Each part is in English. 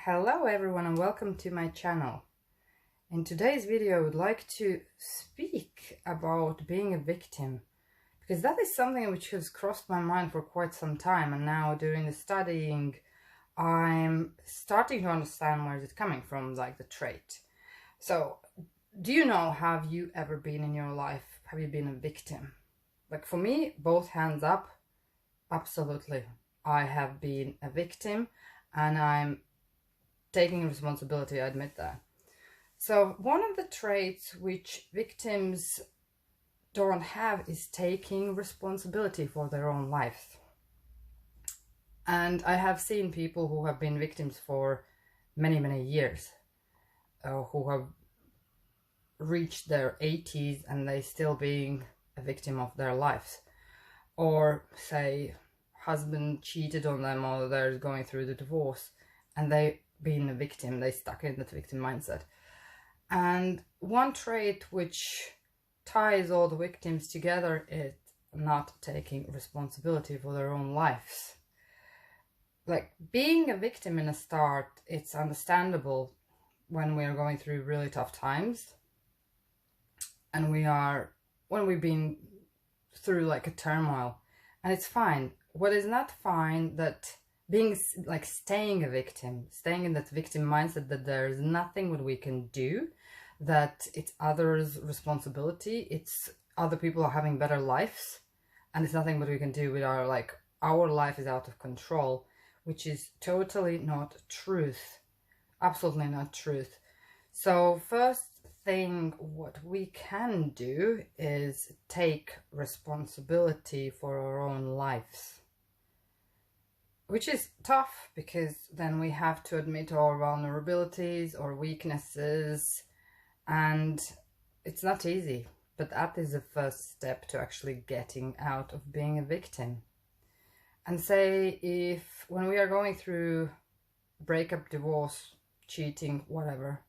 Hello everyone and welcome to my channel. In today's video I would like to speak about being a victim, because that is something which has crossed my mind for quite some time, and now during the studying I'm starting to understand where it's coming from, like the trait. So do you know, have you ever been in your life, have you been a victim? Like for me, both hands up, absolutely. I have been a victim and I'm taking responsibility, I admit that. So one of the traits which victims don't have is taking responsibility for their own lives. And I have seen people who have been victims for many years, who have reached their 80s and they still being a victim of their lives. Or say husband cheated on them, or they're going through the divorce and they being a victim, they stuck in that victim mindset. And one trait which ties all the victims together is not taking responsibility for their own lives. Like being a victim in a start, it's understandable when we are going through really tough times, and when we've been through like a turmoil, and it's fine. What is not fine, that being like staying a victim, staying in that victim mindset, that there's nothing what we can do, that it's others' responsibility, it's other people are having better lives and it's nothing what we can do with our life is out of control, which is totally not truth. Absolutely not truth. So first thing what we can do is take responsibility for our own lives. Which is tough, because then we have to admit our vulnerabilities or weaknesses, and it's not easy, but that is the first step to actually getting out of being a victim. And say if when we are going through breakup, divorce, cheating, whatever,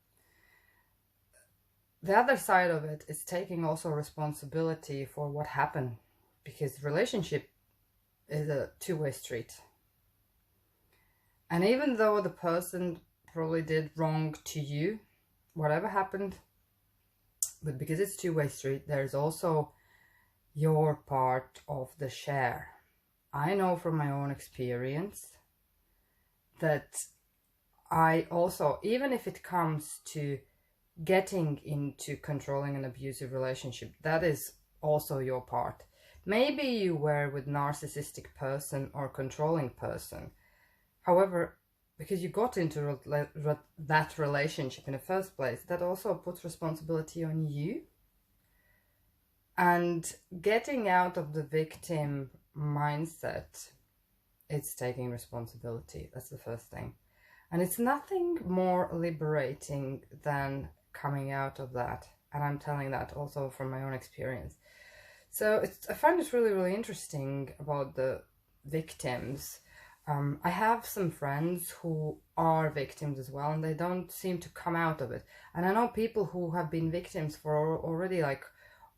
the other side of it is taking also responsibility for what happened, because relationship is a two-way street. And even though the person probably did wrong to you, whatever happened, but because it's two-way street, there's also your part of the share. I know from my own experience that I also, even if it comes to getting into controlling an abusive relationship, that is also your part. Maybe you were with narcissistic person or controlling person. However, because you got into that relationship in the first place, that also puts responsibility on you. And getting out of the victim mindset, it's taking responsibility. That's the first thing. And it's nothing more liberating than coming out of that. And I'm telling that also from my own experience. So I find it really interesting about the victims. I have some friends who are victims as well, and they don't seem to come out of it. And I know people who have been victims for already like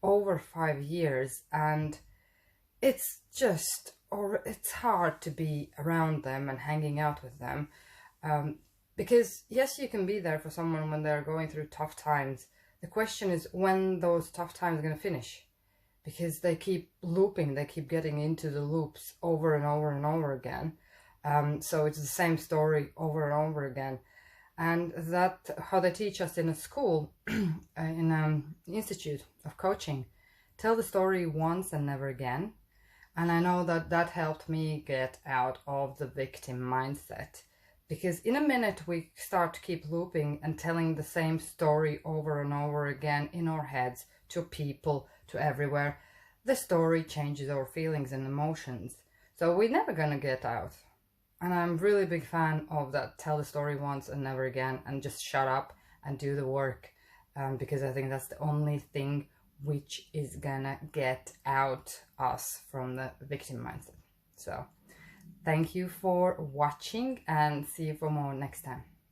over 5 years, and it's hard to be around them and hanging out with them. Because yes, you can be there for someone when they're going through tough times. The question is when those tough times are going to finish, because they keep looping, they keep getting into the loops over and over again. So it's the same story over and over again. And that how they teach us in a school, in an institute of coaching, tell the story once and never again. And I know that helped me get out of the victim mindset, because in a minute we start to keep looping and telling the same story over and over again in our heads, to people, to everywhere. The story changes our feelings and emotions, so we're never gonna get out. And I'm really big fan of that, tell the story once and never again, and just shut up and do the work, because I think that's the only thing which is gonna get out us from the victim mindset. So thank you for watching, and see you for more next time.